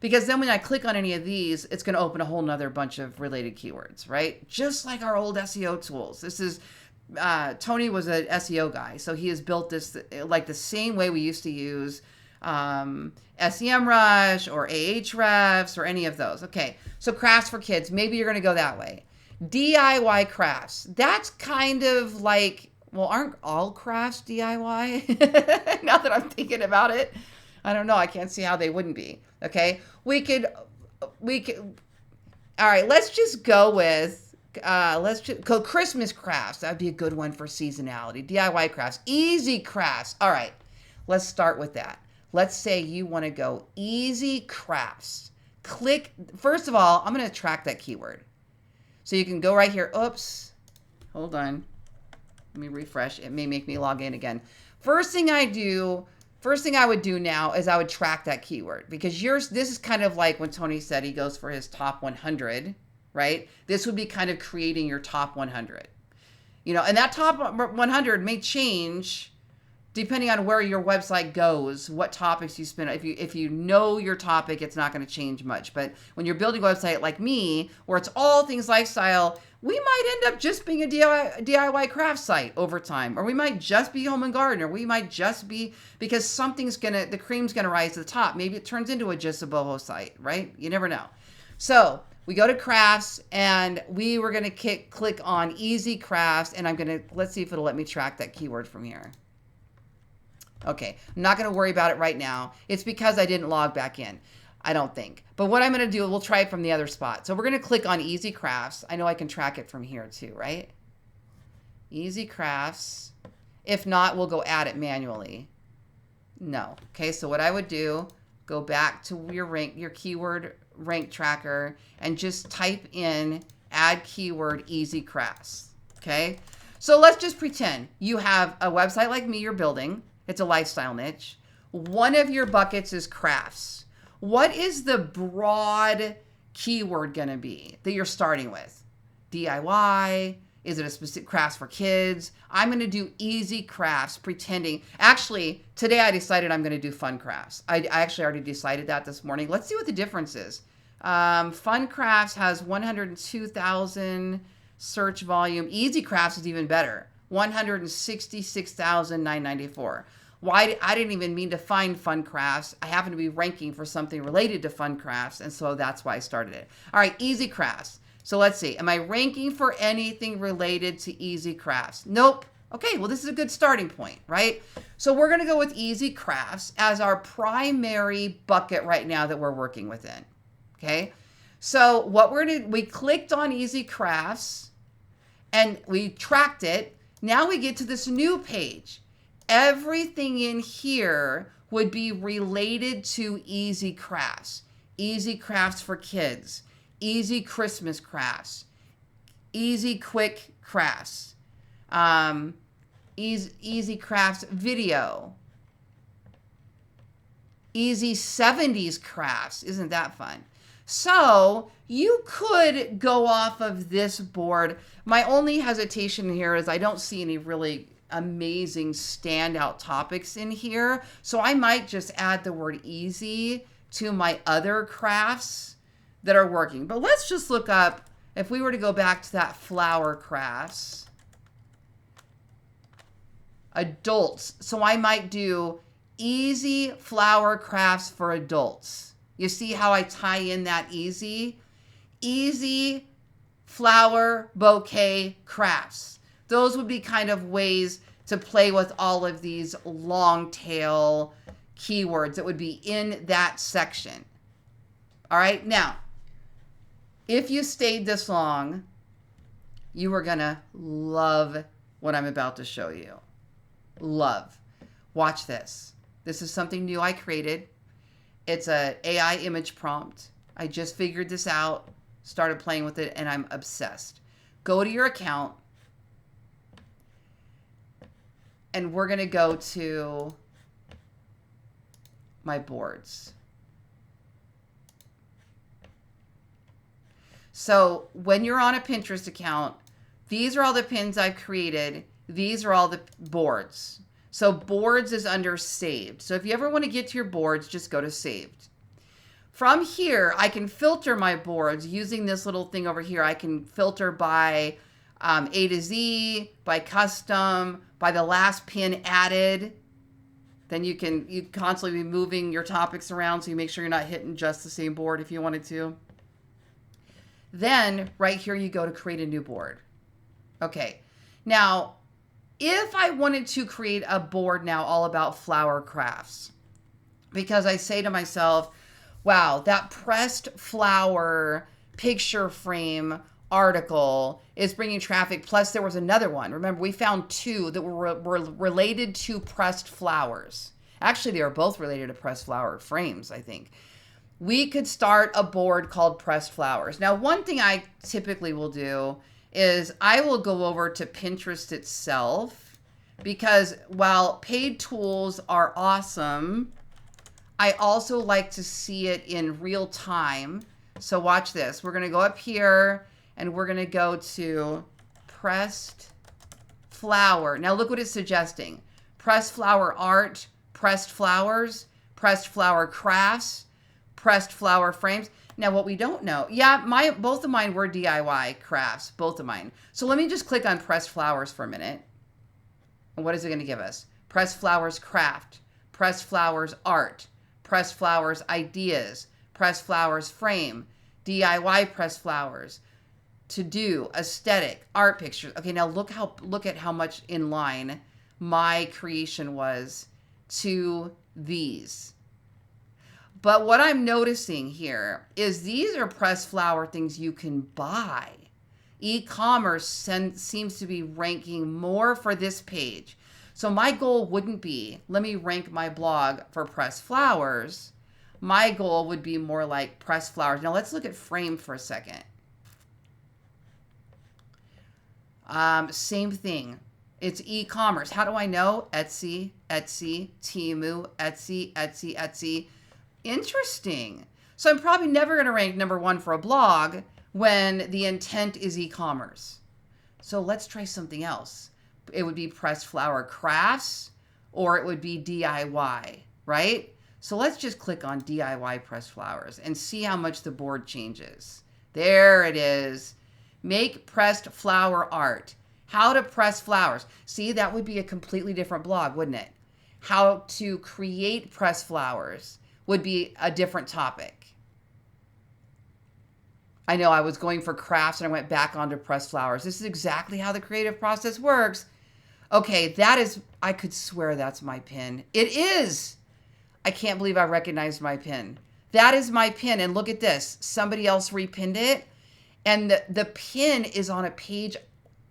Because then when I click on any of these, it's going to open a whole nother bunch of related keywords, right? Just like our old SEO tools. This is, Tony was an SEO guy, so he has built this like the same way we used to use SEMrush or Ahrefs or any of those. Okay, so crafts for kids, maybe you're going to go that way. DIY crafts, that's kind of like, well, aren't all crafts DIY? Now that I'm thinking about it, I don't know, I can't see how they wouldn't be. Okay, we could, all right, let's just go with, let's just go Christmas crafts. That'd be a good one for seasonality. DIY crafts, easy crafts. All right, let's start with that. Let's say you want to go easy crafts. Click, first of all, I'm going to track that keyword. So you can go right here. Oops, hold on. Let me refresh. It may make me log in again. First thing I would do now is I would track that keyword because this is kind of like when Tony said he goes for his top 100, right? This would be kind of creating your top 100. You know, and that top 100 may change depending on where your website goes, what topics you spend. If you know your topic, it's not going to change much. But when you're building a website like me, where it's all things lifestyle, we might end up just being a DIY craft site over time. Or we might just be home and garden. Or we might just be, because the cream's going to rise to the top. Maybe it turns into just a boho site, right? You never know. So we go to crafts and we were going to click on easy crafts. And let's see if it'll let me track that keyword from here. Okay, I'm not going to worry about it right now. It's because I didn't log back in, I don't think. But what I'm going to do, we'll try it from the other spot. So we're going to click on easy crafts. I know I can track it from here too, right? Easy crafts. If not, we'll go add it manually. No. Okay, so what I would do, go back to your keyword rank tracker and just type in add keyword easy crafts. Okay, so let's just pretend you have a website like me you're building. It's a lifestyle niche. One of your buckets is crafts. What is the broad keyword going to be that you're starting with? DIY? Is it a specific crafts for kids? I'm going to do easy crafts, pretending. Actually, today I decided I'm going to do fun crafts. I actually already decided that this morning. Let's see what the difference is. Fun crafts has 102,000 search volume. Easy crafts is even better. 166,994. Why? I didn't even mean to find fun crafts. I happen to be ranking for something related to fun crafts, and so that's why I started it. All right, easy crafts. So let's see. Am I ranking for anything related to easy crafts? Nope. Okay, well, this is a good starting point, right? So we're going to go with easy crafts as our primary bucket right now that we're working within. Okay, so we clicked on easy crafts and we tracked it. Now we get to this new page. Everything in here would be related to easy crafts. Easy crafts for kids. Easy Christmas crafts. Easy quick crafts. Easy crafts video. Easy 70s crafts. Isn't that fun? So you could go off of this board. My only hesitation here is I don't see any really amazing standout topics in here. So I might just add the word easy to my other crafts that are working. But let's just look up, if we were to go back to that flower crafts, adults. So I might do easy flower crafts for adults. You see how I tie in that easy? Easy flower bouquet crafts. Those would be kind of ways to play with all of these long tail keywords that would be in that section. All right. Now, if you stayed this long, you are going to love what I'm about to show you. Love. Watch this. This is something new I created. It's an AI image prompt. I just figured this out, started playing with it, and I'm obsessed. Go to your account, and we're going to go to my boards. So when you're on a Pinterest account, these are all the pins I've created. These are all the boards. So boards is under saved. So if you ever want to get to your boards, just go to saved. From here, I can filter my boards using this little thing over here. I can filter by A to Z, by custom, by the last pin added. Then you constantly be moving your topics around so you make sure you're not hitting just the same board if you wanted to. Then right here you go to create a new board. Okay. Now, if I wanted to create a board now all about flower crafts, because I say to myself, wow, that pressed flower picture frame article is bringing traffic. Plus there was another one. Remember, we found two that were related to pressed flowers. Actually, they are both related to pressed flower frames, I think. We could start a board called pressed flowers. Now, one thing I typically will do is I will go over to Pinterest itself, because while paid tools are awesome, I also like to see it in real time. So watch this. We're going to go up here and we're going to go to pressed flower. Now look what it's suggesting. Pressed flower art, pressed flowers, pressed flower crafts, pressed flower frames. Now what we don't know, both of mine were DIY crafts, both of mine. So let me just click on pressed flowers for a minute. And what is it going to give us? Pressed flowers craft, pressed flowers art, pressed flowers ideas, pressed flowers frame, DIY pressed flowers, to do, aesthetic, art pictures. Okay, now look at how much in line my creation was to these. But what I'm noticing here is these are pressed flower things you can buy. E-commerce seems to be ranking more for this page. So my goal wouldn't be, let me rank my blog for pressed flowers. My goal would be more like pressed flowers. Now let's look at frame for a second. Same thing. It's e-commerce. How do I know? Etsy, Temu, Etsy. Interesting. So I'm probably never going to rank #1 for a blog when the intent is e-commerce. So let's try something else. It would be pressed flower crafts, or it would be DIY, right? So let's just click on DIY pressed flowers and see how much the board changes. There it is. Make pressed flower art. How to press flowers. See, that would be a completely different blog, wouldn't it? How to create pressed flowers would be a different topic. I know I was going for crafts and I went back onto pressed flowers. This is exactly how the creative process works. Okay, I could swear that's my pin. It is. I can't believe I recognized my pin. That is my pin. And look at this. Somebody else repinned it. And the pin is on a page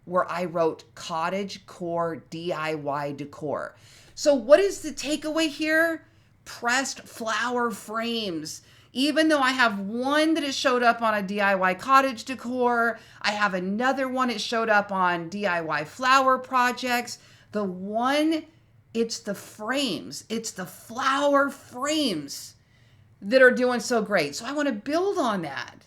where I wrote cottage core DIY decor. So what is the takeaway here? Pressed flower frames. Even though I have one that has showed up on a DIY cottage decor, I have another one that showed up on DIY flower projects. It's the frames. It's the flower frames that are doing so great. So I want to build on that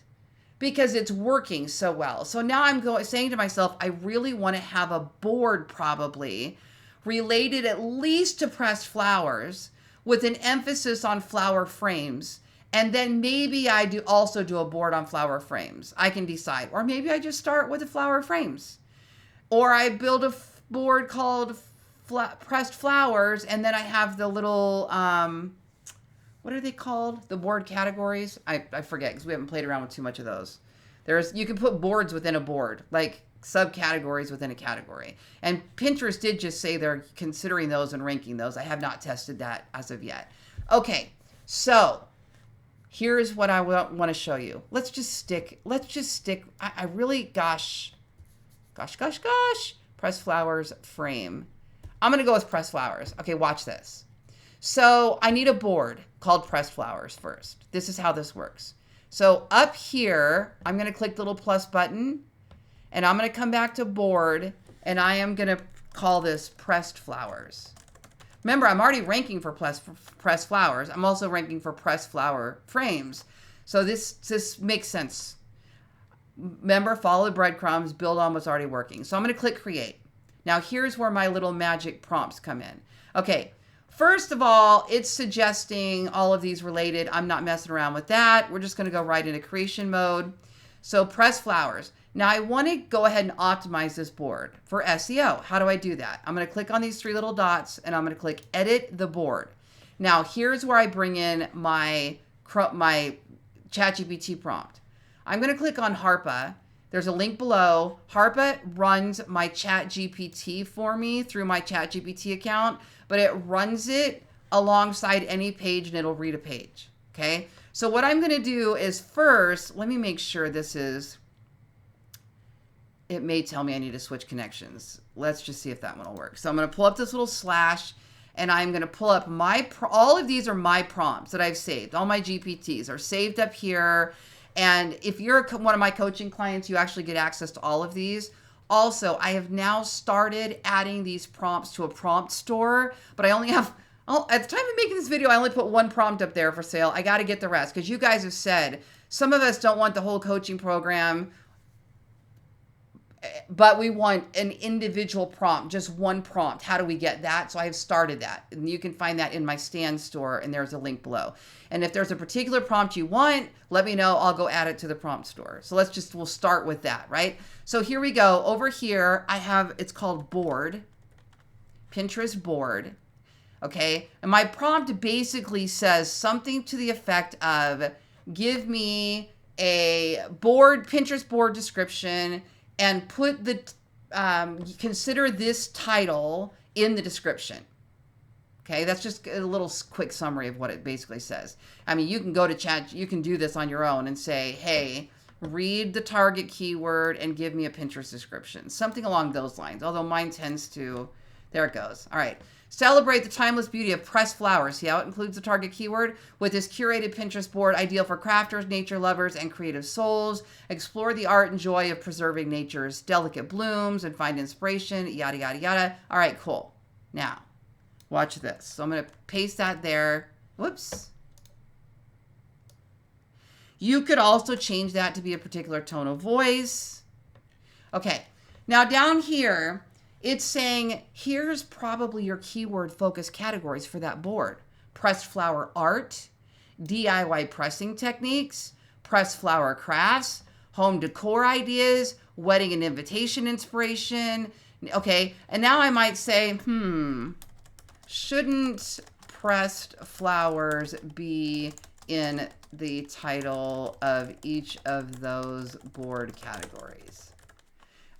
because it's working so well. So now I'm saying to myself, I really want to have a board probably related at least to pressed flowers with an emphasis on flower frames. And then maybe I also do a board on flower frames. I can decide. Or maybe I just start with the flower frames. Or I build a board called pressed flowers, and then I have the little, what are they called? The board categories? I forget because we haven't played around with too much of those. You can put boards within a board, like subcategories within a category. And Pinterest did just say they're considering those and ranking those. I have not tested that as of yet. Okay, so here's what I want to show you. Let's just stick. I really, gosh, press flowers frame. I'm going to go with press flowers. Okay, watch this. So I need a board called press flowers first. This is how this works. So up here, I'm going to click the little plus button, and I'm going to come back to board, and I am going to call this pressed flowers. Remember, I'm already ranking for pressed flowers. I'm also ranking for pressed flower frames. So this makes sense. Remember, follow the breadcrumbs, build on what's already working. So I'm going to click create. Now here's where my little magic prompts come in. Okay, first of all, it's suggesting all of these related. I'm not messing around with that. We're just going to go right into creation mode. So press flowers. Now I want to go ahead and optimize this board for SEO. How do I do that? I'm going to click on these three little dots, and I'm going to click edit the board. Now here's where I bring in my ChatGPT prompt. I'm going to click on Harpa. There's a link below. Harpa runs my ChatGPT for me through my ChatGPT account, but it runs it alongside any page, and it'll read a page. Okay. So what I'm going to do is first, let me make sure it may tell me I need to switch connections. Let's just see if that one will work. So I'm going to pull up this little slash, and I'm going to pull up all of these are my prompts that I've saved. All my GPTs are saved up here. And if you're one of my coaching clients, you actually get access to all of these. Also, I have now started adding these prompts to a prompt store, but I only have, at the time of making this video, I only put one prompt up there for sale. I got to get the rest because you guys have said some of us don't want the whole coaching program, but we want an individual prompt, just one prompt. How do we get that? So I have started that, and you can find that in my Stand store, and there's a link below. And if there's a particular prompt you want, let me know. I'll go add it to the prompt store. So we'll start with that, right? So here we go. Over here, it's called board, Pinterest board. Okay. And my prompt basically says something to the effect of, give me a Pinterest board description, and put consider this title in the description. Okay, that's just a little quick summary of what it basically says. I mean, you can go to chat, you can do this on your own and say, hey, read the target keyword and give me a Pinterest description. Something along those lines, although mine tends to, there it goes. All right. Celebrate the timeless beauty of pressed flowers. See how it includes the target keyword? With this curated Pinterest board, ideal for crafters, nature lovers, and creative souls. Explore the art and joy of preserving nature's delicate blooms and find inspiration, yada, yada, yada. All right, cool. Now, watch this. So I'm going to paste that there. Whoops. You could also change that to be a particular tone of voice. Okay. Now down here, it's saying, here's probably your keyword focus categories for that board. Pressed flower art, DIY pressing techniques, pressed flower crafts, home decor ideas, wedding and invitation inspiration. Okay, and now I might say, shouldn't pressed flowers be in the title of each of those board categories?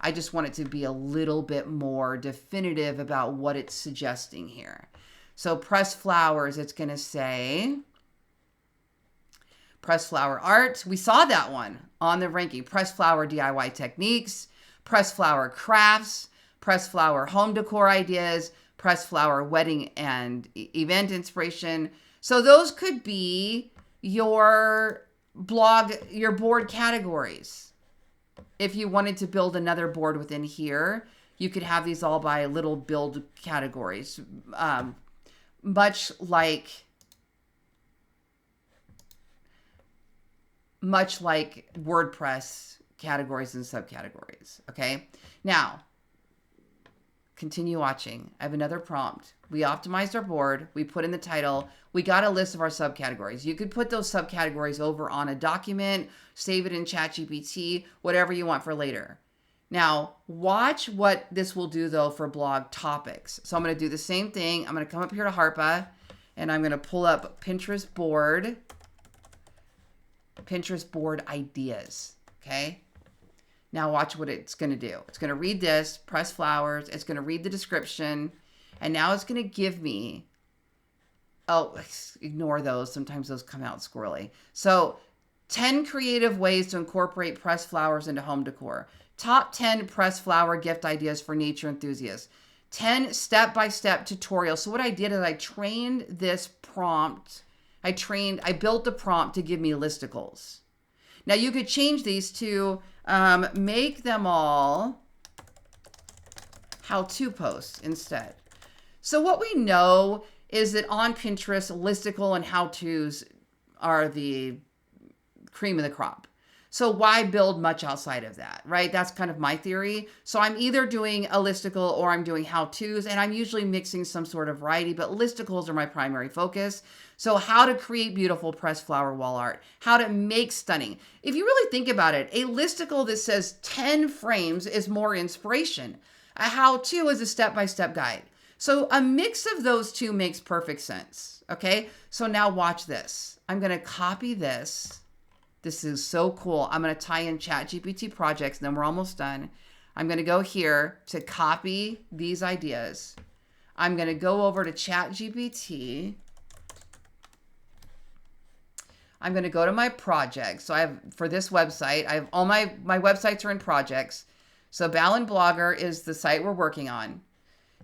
I just want it to be a little bit more definitive about what it's suggesting here. So pressed flowers, it's going to say pressed flower art. We saw that one on the ranking. Pressed flower DIY techniques, pressed flower crafts, pressed flower home decor ideas, pressed flower wedding and event inspiration. So those could be your board categories. If you wanted to build another board within here, you could have these all by little build categories, much like WordPress categories and subcategories. Okay. Now, continue watching. I have another prompt. We optimized our board. We put in the title. We got a list of our subcategories. You could put those subcategories over on a document, save it in ChatGPT, whatever you want for later. Now, watch what this will do, though, for blog topics. So I'm going to do the same thing. I'm going to come up here to Harpa, and I'm going to pull up Pinterest board ideas, okay? Now watch what it's going to do. It's going to read this, press flowers. It's going to read the description. And now it's going to give me, oh, ignore those. Sometimes those come out squirrely. So 10 creative ways to incorporate pressed flowers into home decor. Top 10 pressed flower gift ideas for nature enthusiasts. 10 step-by-step tutorials. So what I did is I trained this prompt. I built the prompt to give me listicles. Now you could change these to make them all how-to posts instead. So what we know is that on Pinterest, listicle and how-tos are the cream of the crop. So why build much outside of that, right? That's kind of my theory. So I'm either doing a listicle or I'm doing how-tos, and I'm usually mixing some sort of variety, but listicles are my primary focus. So how to create beautiful pressed flower wall art, how to make stunning. If you really think about it, a listicle that says 10 frames is more inspiration. A how-to is a step-by-step guide. So a mix of those two makes perfect sense, okay? So now watch this. I'm gonna copy this. This is so cool. I'm going to tie in ChatGPT projects, and then we're almost done. I'm going to go here to copy these ideas. I'm going to go over to ChatGPT. I'm going to go to my projects. So I have, for this website, I have all my websites are in projects. So Ballen Blogger is the site we're working on.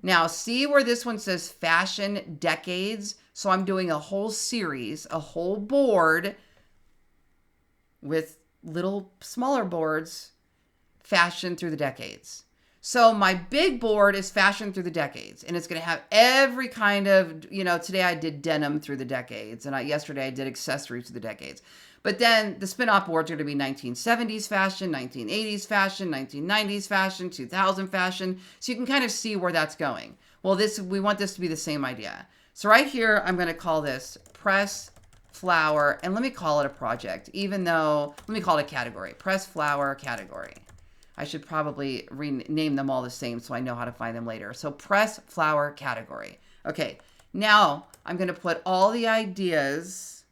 Now, see where this one says Fashion Decades? So I'm doing a whole series, a whole board with little smaller boards, fashion through the decades. So my big board is fashion through the decades, and it's going to have every kind of, today I did denim through the decades, and yesterday I did accessories through the decades. But then the spin-off boards are going to be 1970s fashion, 1980s fashion, 1990s fashion, 2000 fashion. So you can kind of see where that's going. Well, we want this to be the same idea. So right here, I'm going to call this press flower, and let me call it a project, let me call it a category, press flower category. I should probably rename them all the same so I know how to find them later. So press flower category. Okay, now I'm going to put all the ideas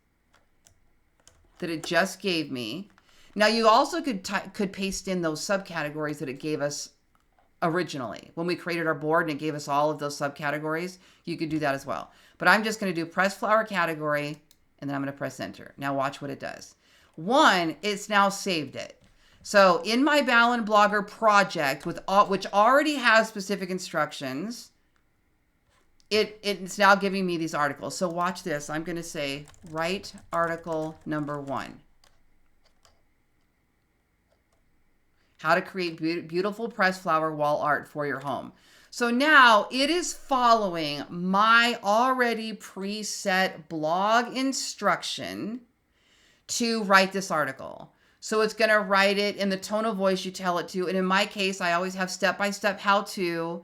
that it just gave me. Now you also could paste in those subcategories that it gave us originally. When we created our board and it gave us all of those subcategories, you could do that as well. But I'm just going to do press flower category, and then I'm going to press enter. Now watch what it does. One, it's now saved it. So in my Ballen Blogger project, which already has specific instructions, it's now giving me these articles. So watch this. I'm going to say, write article number 1. How to create beautiful pressed flower wall art for your home. So now it is following my already preset blog instruction to write this article. So it's going to write it in the tone of voice you tell it to. And in my case, I always have step-by-step how-to.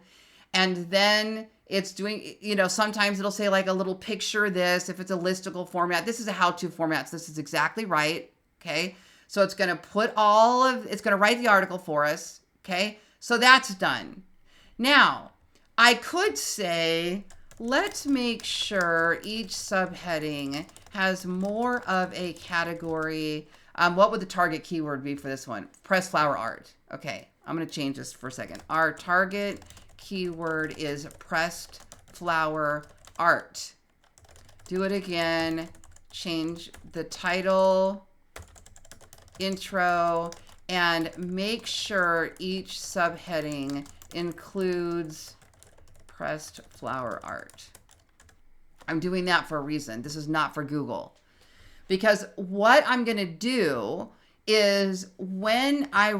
And then it's doing, sometimes it'll say like a little picture this. If it's a listicle format, this is a how-to format. So this is exactly right. Okay. So it's going to it's going to write the article for us. Okay. So that's done. Now, I could say, let's make sure each subheading has more of a category. What would the target keyword be for this one? Pressed flower art. Okay, I'm going to change this for a second. Our target keyword is pressed flower art. Do it again. Change the title, intro, and make sure each subheading includes pressed flower art. I'm doing that for a reason. This is not for Google. Because what I'm going to do is when I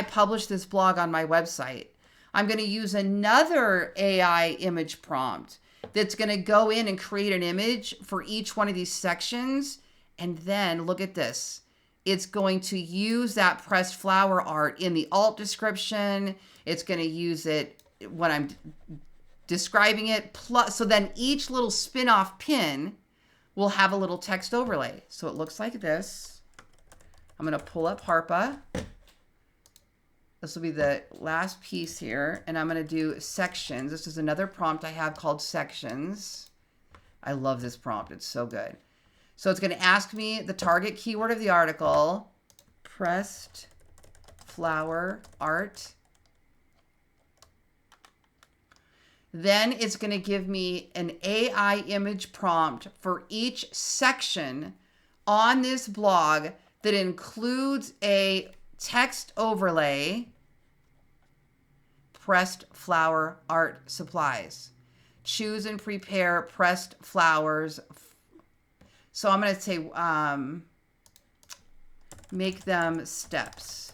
publish this blog on my website, I'm going to use another AI image prompt that's going to go in and create an image for each one of these sections. And then look at this. It's going to use that pressed flower art in the alt description. It's going to use it when I'm describing it. Plus, so then each little spin-off pin will have a little text overlay. So it looks like this. I'm going to pull up Harpa. This will be the last piece here. And I'm going to do sections. This is another prompt I have called sections. I love this prompt. It's so good. So it's going to ask me the target keyword of the article, pressed flower art. Then it's going to give me an AI image prompt for each section on this blog that includes a text overlay, pressed flower art supplies. Choose and prepare pressed flowers. So I'm going to say, make them steps.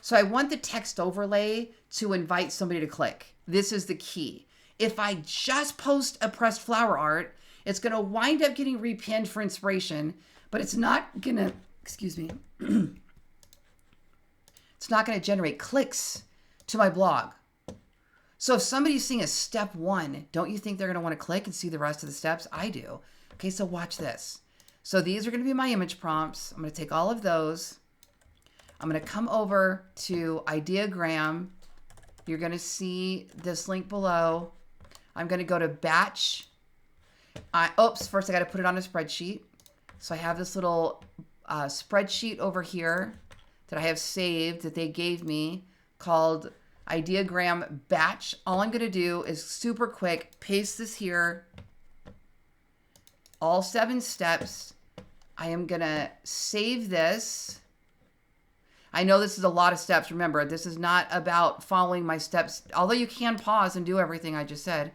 So I want the text overlay to invite somebody to click. This is the key. If I just post a pressed flower art, it's going to wind up getting repinned for inspiration, but it's not going to, excuse me, it's not going to generate clicks to my blog. So if somebody's seeing a step 1, don't you think they're going to want to click and see the rest of the steps? I do. Okay, so watch this. So these are going to be my image prompts. I'm going to take all of those. I'm going to come over to Ideagram. You're going to see this link below. I'm going to go to batch. First I got to put it on a spreadsheet. So I have this little spreadsheet over here that I have saved that they gave me called Ideagram batch. All I'm going to do is super quick, paste this here. All 7 steps. I am going to save this. I know this is a lot of steps. Remember, this is not about following my steps, although you can pause and do everything I just said.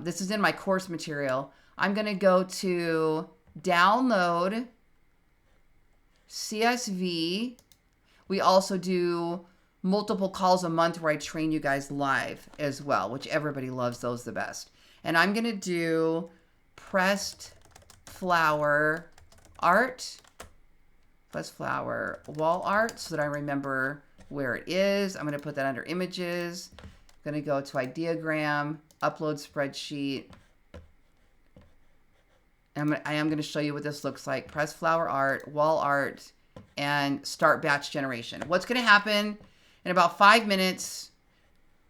This is in my course material. I'm going to go to download CSV. We also do multiple calls a month where I train you guys live as well, which everybody loves those the best. And I'm going to do pressed flower art. Pressed flower wall art so that I remember where it is. I'm going to put that under images. I'm going to go to Ideagram, upload spreadsheet. And I am going to show you what this looks like. Pressed flower art, wall art, and start batch generation. What's going to happen in about 5 minutes,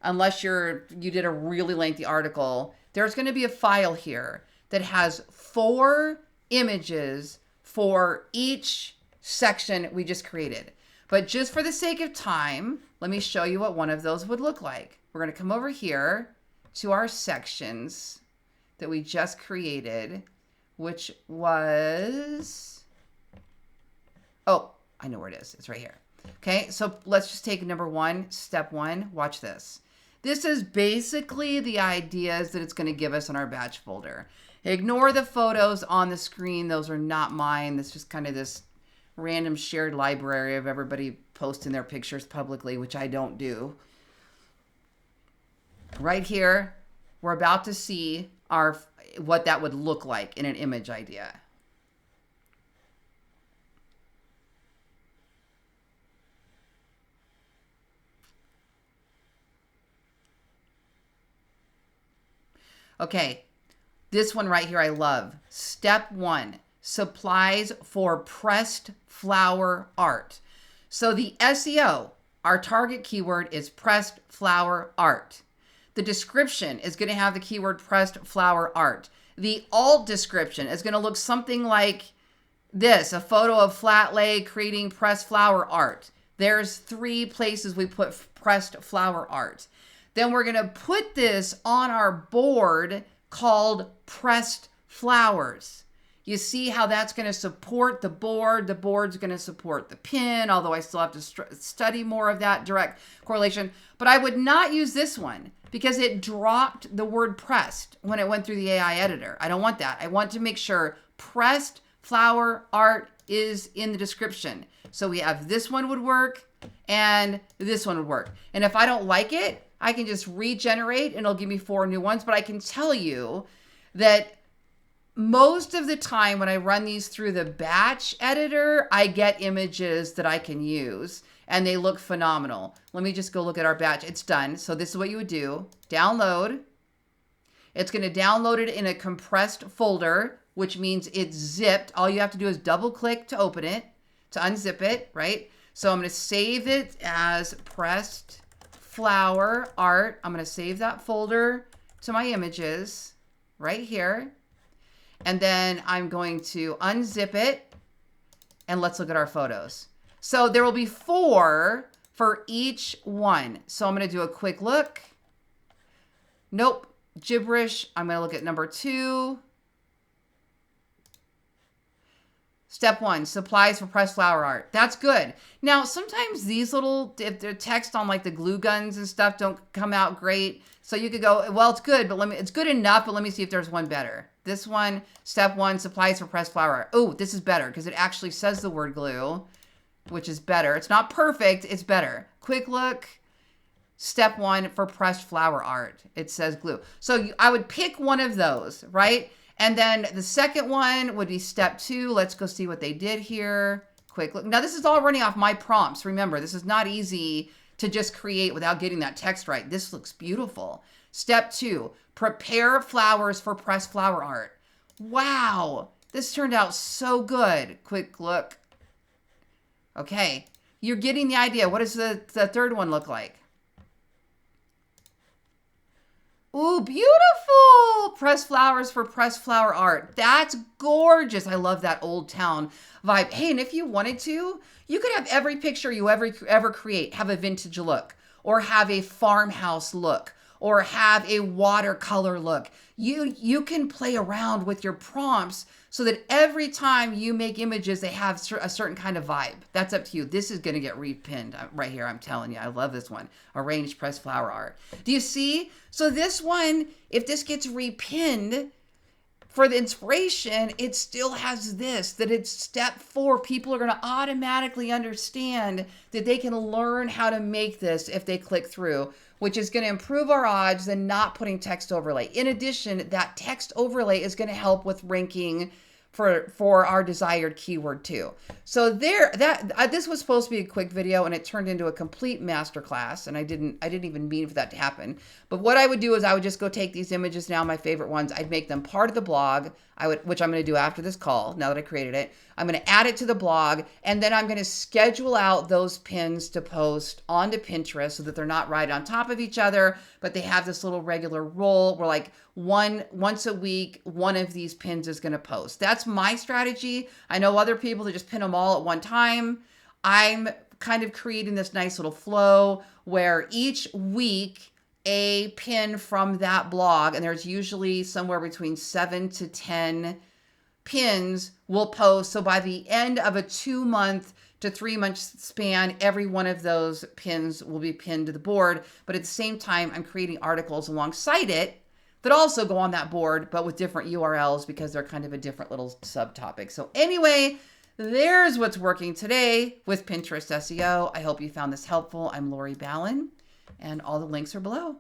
unless you did a really lengthy article, there's going to be a file here that has 4 images for each section we just created. But just for the sake of time, let me show you what one of those would look like. We're going to come over here to our sections that we just created, which was, oh, I know where it is. It's right here. Okay, so let's just take number 1, step 1. Watch this. This is basically the ideas that it's going to give us in our batch folder. Ignore the photos on the screen. Those are not mine. That's just kind of this random shared library of everybody posting their pictures publicly, which I don't do. Right here, we're about to see what that would look like in an image idea. Okay, this one right here I love. Step 1, supplies for pressed flower art. So the SEO, our target keyword is pressed flower art. The description is going to have the keyword pressed flower art. The alt description is going to look something like this, a photo of flat lay creating pressed flower art. There's 3 places we put pressed flower art. Then we're going to put this on our board called pressed flowers. You see how that's going to support the board. The board's going to support the pin, although I still have to study more of that direct correlation. But I would not use this one because it dropped the word pressed when it went through the AI editor. I don't want that. I want to make sure pressed flower art is in the description. So we have this one would work and this one would work. And if I don't like it, I can just regenerate and it'll give me 4 new ones. But I can tell you that most of the time when I run these through the batch editor, I get images that I can use. and they look phenomenal. Let me just go look at our batch. It's done. So this is what you would do. Download. It's going to download it in a compressed folder, which means it's zipped. All you have to do is double click to open it, to unzip it, right? So I'm going to save it as pressed flower art. I'm going to save that folder to my images right here. And then I'm going to unzip it, and let's look at our photos. So there will be 4 for each one. So I'm going to do a quick look. Nope, gibberish. I'm going to look at number 2. Step 1, supplies for pressed flower art. That's good. Now, sometimes these little, if they're text on like the glue guns and stuff don't come out great. So you could go, well, it's good, but it's good enough, but let me see if there's one better. This one, step 1, supplies for pressed flower art. Oh, this is better because it actually says the word glue, which is better. It's not perfect, it's better. Quick look, step 1 for pressed flower art. It says glue. So I would pick one of those, right? And then the second one would be step 2. Let's go see what they did here. Quick look. Now this is all running off my prompts. Remember, this is not easy to just create without getting that text right. This looks beautiful. Step 2, prepare flowers for pressed flower art. Wow, this turned out so good. Quick look. Okay, you're getting the idea. What does the third one look like? Ooh, beautiful! Pressed flowers for pressed flower art. That's gorgeous. I love that old town vibe. Hey, and if you wanted to, you could have every picture you ever create have a vintage look, or have a farmhouse look, or have a watercolor look. You can play around with your prompts so that every time you make images, they have a certain kind of vibe. That's up to you. This is going to get repinned right here. I'm telling you, I love this one. Arranged pressed flower art. Do you see? So this one, if this gets repinned for the inspiration, it still has this, that it's step 4. People are going to automatically understand that they can learn how to make this if they click through, which is going to improve our odds than not putting text overlay. In addition, that text overlay is going to help with ranking for our desired keyword too. So this was supposed to be a quick video, and it turned into a complete masterclass, and I didn't even mean for that to happen. But what I would do is I would just go take these images now, my favorite ones. I'd make them part of the blog. Which I'm going to do after this call, now that I created it. I'm going to add it to the blog, and then I'm going to schedule out those pins to post onto Pinterest so that they're not right on top of each other, but they have this little regular roll where like once a week, one of these pins is going to post. That's my strategy. I know other people that just pin them all at one time. I'm kind of creating this nice little flow where each week a pin from that blog, and there's usually somewhere between 7 to 10 pins will post. So by the end of a 2-month to 3-month span, every one of those pins will be pinned to the board. But at the same time, I'm creating articles alongside it that also go on that board, but with different URLs because they're kind of a different little subtopic. So anyway, there's what's working today with Pinterest SEO. I hope you found this helpful. I'm Lori Ballen, and all the links are below.